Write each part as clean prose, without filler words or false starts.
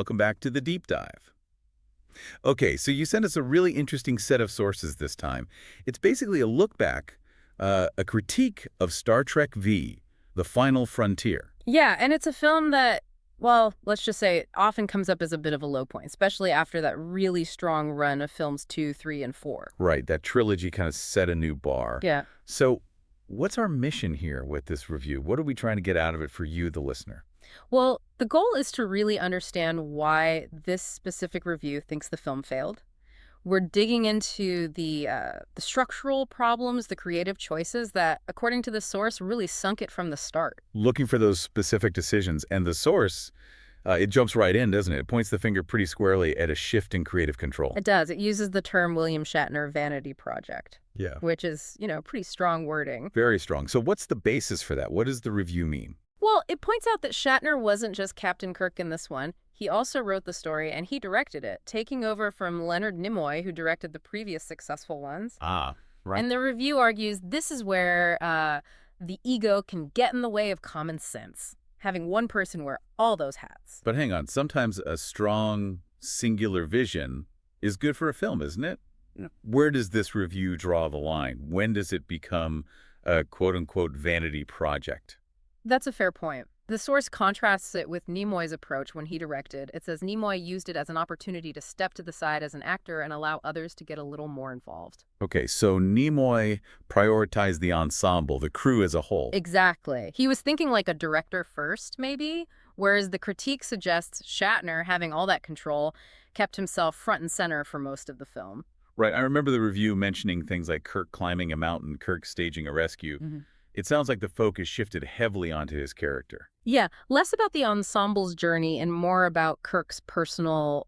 welcome back to the Deep Dive. Okay, so you sent us a really interesting set of sources this time. It's basically a look back, a critique of Star Trek V, The Final Frontier. Yeah, and it's a film that, well, let's just say it often comes up as a bit of a low point, especially after that really strong run of films 2, 3, and 4. Right, that trilogy kind of set a new bar. Yeah. So what's our mission here with this review? What are we trying to get out of it for you, the listener? Well, the goal is to really understand why this specific review thinks the film failed. We're digging into the structural problems, the creative choices that, according to the source, really sunk it from the start. Looking for those specific decisions. And the source, it jumps right in, doesn't it? It points the finger pretty squarely at a shift in creative control. It does. It uses the term William Shatner vanity project. Yeah. Which is, pretty strong wording. Very strong. So what's the basis for that? What does the review mean? Well, it points out that Shatner wasn't just Captain Kirk in this one. He also wrote the story and he directed it, taking over from Leonard Nimoy, who directed the previous successful ones. Ah, right. And the review argues this is where the ego can get in the way of common sense, having one person wear all those hats. But hang on, sometimes a strong, singular vision is good for a film, isn't it? Where does this review draw the line? When does it become a quote-unquote vanity project? That's a fair point. The source contrasts it with Nimoy's approach when he directed. It says Nimoy used it as an opportunity to step to the side as an actor and allow others to get a little more involved. Okay, so Nimoy prioritized the ensemble, the crew as a whole. Exactly. He was thinking like a director first, maybe, whereas the critique suggests Shatner, having all that control, kept himself front and center for most of the film. Right, I remember the review mentioning things like Kirk climbing a mountain, Kirk staging a rescue. Mm-hmm. It sounds like the focus shifted heavily onto his character. Yeah, less about the ensemble's journey and more about Kirk's personal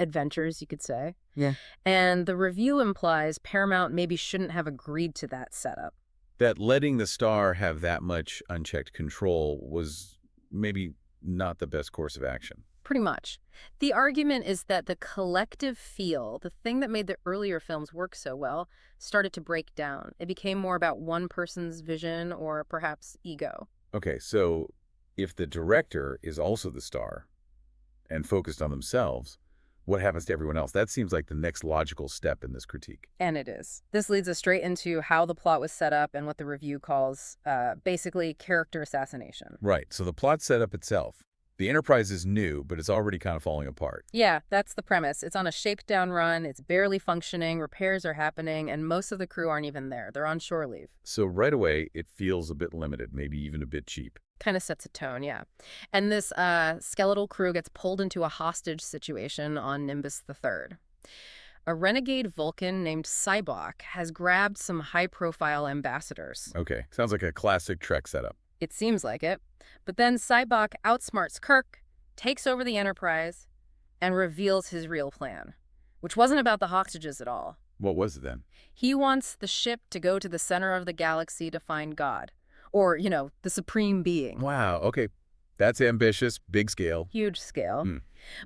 adventures, you could say. Yeah. And the review implies Paramount maybe shouldn't have agreed to that setup. That letting the star have that much unchecked control was maybe not the best course of action. Pretty much. The argument is that the collective feel, the thing that made the earlier films work so well, started to break down. It became more about one person's vision or perhaps ego. Okay, so if the director is also the star and focused on themselves, what happens to everyone else? That seems like the next logical step in this critique. And it is. This leads us straight into how the plot was set up and what the review calls basically character assassination. Right, so the plot setup itself. The Enterprise is new, but it's already kind of falling apart. Yeah, that's the premise. It's on a shakedown run, it's barely functioning, repairs are happening, and most of the crew aren't even there. They're on shore leave. So right away, it feels a bit limited, maybe even a bit cheap. Kind of sets a tone, yeah. And this skeletal crew gets pulled into a hostage situation on Nimbus III. A renegade Vulcan named Sybok has grabbed some high-profile ambassadors. Okay, sounds like a classic Trek setup. It seems like it. But then Sybok outsmarts Kirk, takes over the Enterprise, and reveals his real plan, which wasn't about the hostages at all. What was it then? He wants the ship to go to the center of the galaxy to find God. Or, the supreme being. Wow, okay. That's ambitious, big scale. Huge scale.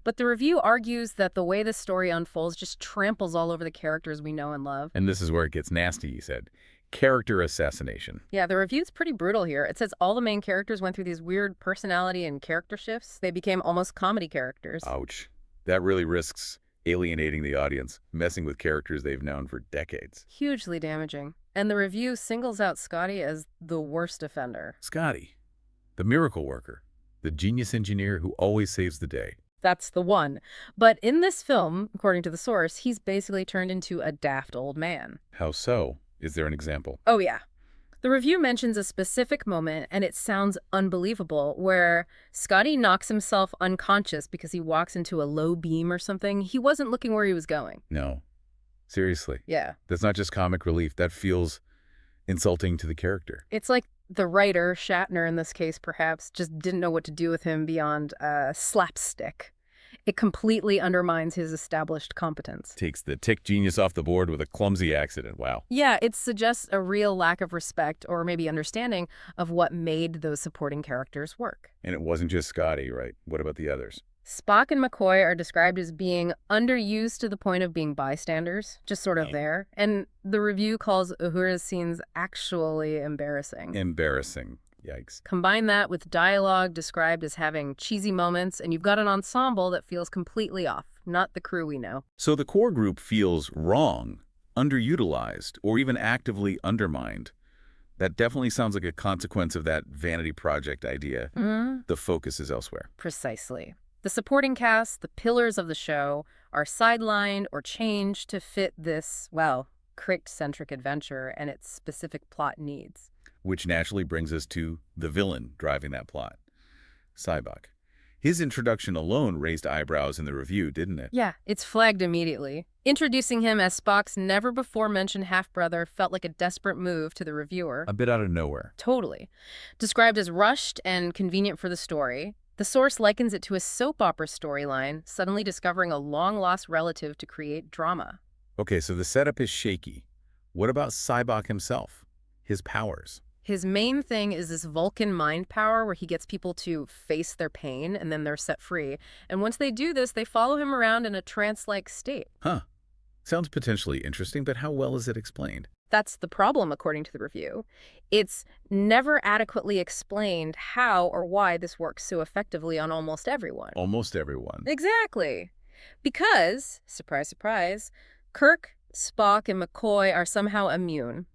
But the review argues that the way the story unfolds just tramples all over the characters we know and love. And this is where it gets nasty, you said. Character assassination. Yeah, the review's pretty brutal here. It says all the main characters went through these weird personality and character shifts. They became almost comedy characters. Ouch. That really risks alienating the audience, messing with characters they've known for decades. Hugely damaging. And the review singles out Scotty as the worst offender. Scotty, the miracle worker, the genius engineer who always saves the day. That's the one. But in this film, according to the source, he's basically turned into a daft old man. How so? Is there an example? Oh, yeah. The review mentions a specific moment, and it sounds unbelievable, where Scotty knocks himself unconscious because he walks into a low beam or something. He wasn't looking where he was going. No. Seriously. Yeah. That's not just comic relief. That feels insulting to the character. It's like the writer, Shatner in this case perhaps, just didn't know what to do with him beyond slapstick. It completely undermines his established competence. Takes the tick genius off the board with a clumsy accident. Wow. Yeah, it suggests a real lack of respect or maybe understanding of what made those supporting characters work. And it wasn't just Scotty, right? What about the others? Spock and McCoy are described as being underused to the point of being bystanders, just sort of there. And the review calls Uhura's scenes actually embarrassing. Embarrassing. Yikes. Combine that with dialogue described as having cheesy moments, and you've got an ensemble that feels completely off, not the crew we know. So the core group feels wrong, underutilized, or even actively undermined. That definitely sounds like a consequence of that vanity project idea. The focus is elsewhere. Precisely. The supporting cast, the pillars of the show, are sidelined or changed to fit this, well, Kirk-centric adventure and its specific plot needs. Which naturally brings us to the villain driving that plot, Sybok. His introduction alone raised eyebrows in the review, didn't it? Yeah, it's flagged immediately. Introducing him as Spock's never-before-mentioned half-brother felt like a desperate move to the reviewer. A bit out of nowhere. Totally. Described as rushed and convenient for the story, the source likens it to a soap opera storyline, suddenly discovering a long-lost relative to create drama. Okay, so the setup is shaky. What about Sybok himself? His powers? His main thing is this Vulcan mind power where he gets people to face their pain and then they're set free. And once they do this, they follow him around in a trance-like state. Huh. Sounds potentially interesting, but how well is it explained? That's the problem, according to the review. It's never adequately explained how or why this works so effectively on almost everyone. Almost everyone. Exactly. Because, surprise, surprise, Kirk, Spock, and McCoy are somehow immune.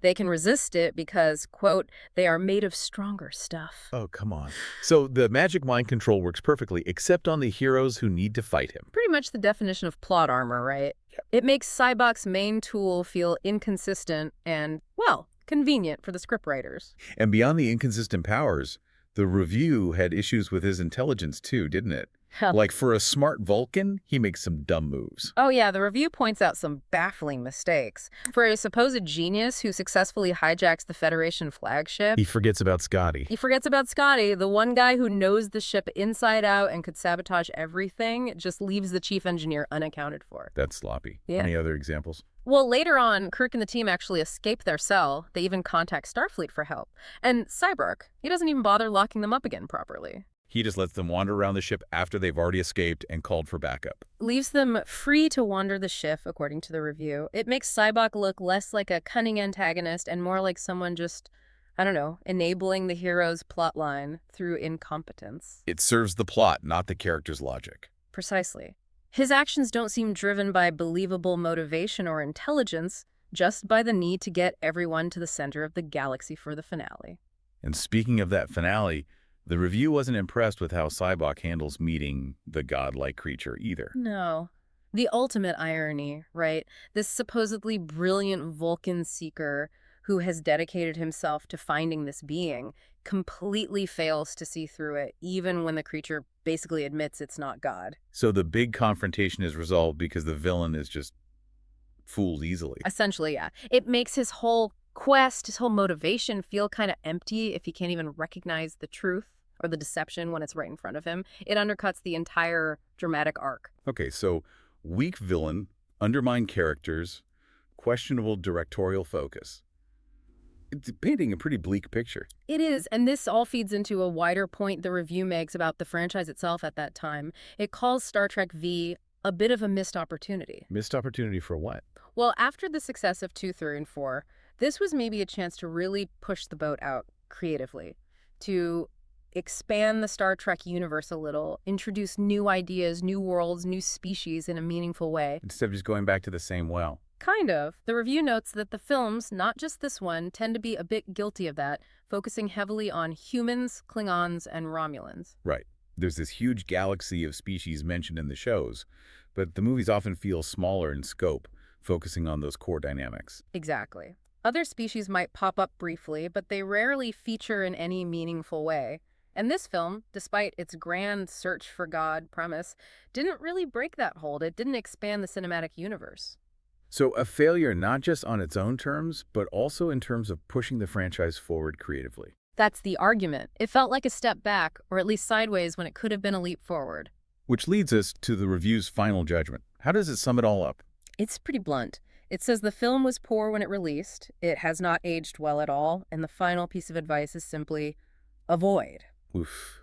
They can resist it because, quote, they are made of stronger stuff. Oh, come on. So the magic mind control works perfectly, except on the heroes who need to fight him. Pretty much the definition of plot armor, right? Yeah. It makes Sybok's main tool feel inconsistent and, well, convenient for the scriptwriters. And beyond the inconsistent powers, the review had issues with his intelligence too, didn't it? Like for a smart Vulcan, he makes some dumb moves. Oh yeah, the review points out some baffling mistakes. For a supposed genius who successfully hijacks the Federation flagship, He forgets about Scotty. he forgets about Scotty, the one guy who knows the ship inside out and could sabotage everything, just leaves the chief engineer unaccounted for. That's sloppy. Yeah. Any other examples? Well, later on, Kirk and the team actually escape their cell. They even contact Starfleet for help. And Sybok, he doesn't even bother locking them up again properly. He just lets them wander around the ship after they've already escaped and called for backup. Leaves them free to wander the ship, according to the review. It makes Sybok look less like a cunning antagonist and more like someone just, I don't know, enabling the hero's plotline through incompetence. It serves the plot, not the character's logic. Precisely. His actions don't seem driven by believable motivation or intelligence, just by the need to get everyone to the center of the galaxy for the finale. And speaking of that finale, the review wasn't impressed with how Sybok handles meeting the godlike creature either. No. The ultimate irony, right? This supposedly brilliant Vulcan seeker who has dedicated himself to finding this being completely fails to see through it, even when the creature basically admits it's not God. So the big confrontation is resolved because the villain is just fooled easily. Essentially, yeah. It makes his whole quest, his whole motivation feel kind of empty if he can't even recognize the truth or the deception when it's right in front of him. It undercuts the entire dramatic arc. Okay, so weak villain, undermined characters, questionable directorial focus. It's painting a pretty bleak picture. It is, and this all feeds into a wider point the review makes about the franchise itself at that time. It calls Star Trek V a bit of a missed opportunity. Missed opportunity for what? Well, after the success of 2, 3, and 4, this was maybe a chance to really push the boat out creatively, to expand the Star Trek universe a little, introduce new ideas, new worlds, new species in a meaningful way. Instead of just going back to the same well. Kind of. The review notes that the films, not just this one, tend to be a bit guilty of that, focusing heavily on humans, Klingons, and Romulans. Right. There's this huge galaxy of species mentioned in the shows, but the movies often feel smaller in scope, focusing on those core dynamics. Exactly. Other species might pop up briefly, but they rarely feature in any meaningful way. And this film, despite its grand search for God premise, didn't really break that hold. It didn't expand the cinematic universe. So a failure not just on its own terms, but also in terms of pushing the franchise forward creatively. That's the argument. It felt like a step back, or at least sideways, when it could have been a leap forward. Which leads us to the review's final judgment. How does it sum it all up? It's pretty blunt. It says the film was poor when it released, it has not aged well at all, and the final piece of advice is simply avoid. Oof.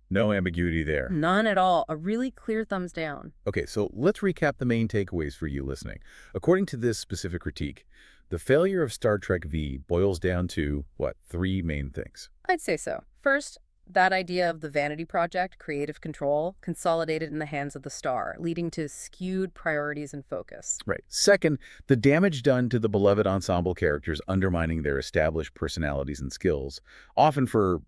No ambiguity there. None at all. A really clear thumbs down. Okay, so let's recap the main takeaways for you listening. According to this specific critique, The failure of Star Trek V boils down to, what, three main things? I'd say so. First, that idea of the vanity project, creative control, consolidated in the hands of the star, leading to skewed priorities and focus. Right. Second, the damage done to the beloved ensemble characters undermining their established personalities and skills, often for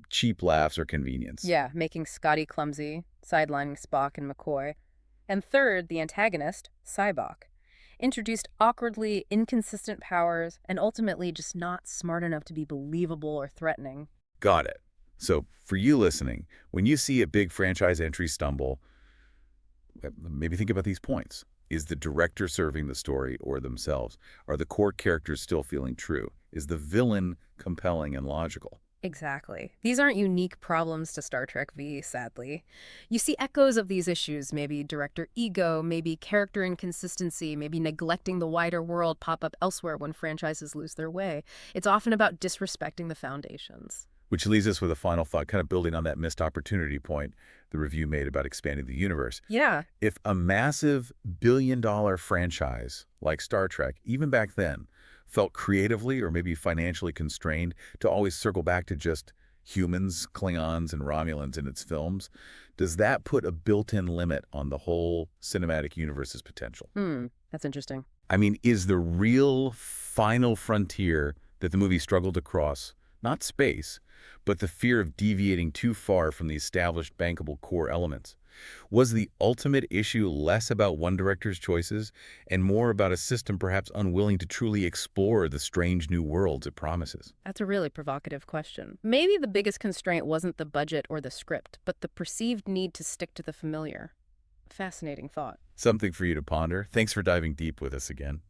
cheap laughs or convenience. Yeah, making Scotty clumsy, sidelining Spock and McCoy. And third, the antagonist, Sybok. Introduced awkwardly, inconsistent powers, and ultimately just not smart enough to be believable or threatening. Got it. So for you listening, when you see a big franchise entry stumble, maybe think about these points. Is the director serving the story or themselves? Are the core characters still feeling true? Is the villain compelling and logical? Exactly. These aren't unique problems to Star Trek V, sadly. You see echoes of these issues, maybe director ego, maybe character inconsistency, maybe neglecting the wider world pop up elsewhere when franchises lose their way. It's often about disrespecting the foundations. Which leaves us with a final thought, kind of building on that missed opportunity point the review made about expanding the universe. Yeah. If a massive billion-dollar franchise like Star Trek, even back then, felt creatively or maybe financially constrained to always circle back to just humans, Klingons, and Romulans in its films, does that put a built-in limit on the whole cinematic universe's potential? That's interesting. I mean, is the real final frontier that the movie struggled to cross not space, but the fear of deviating too far from the established bankable core elements? Was the ultimate issue less about one director's choices and more about a system perhaps unwilling to truly explore the strange new worlds it promises? That's a really provocative question. Maybe the biggest constraint wasn't the budget or the script, but the perceived need to stick to the familiar. Fascinating thought. Something for you to ponder. Thanks for diving deep with us again.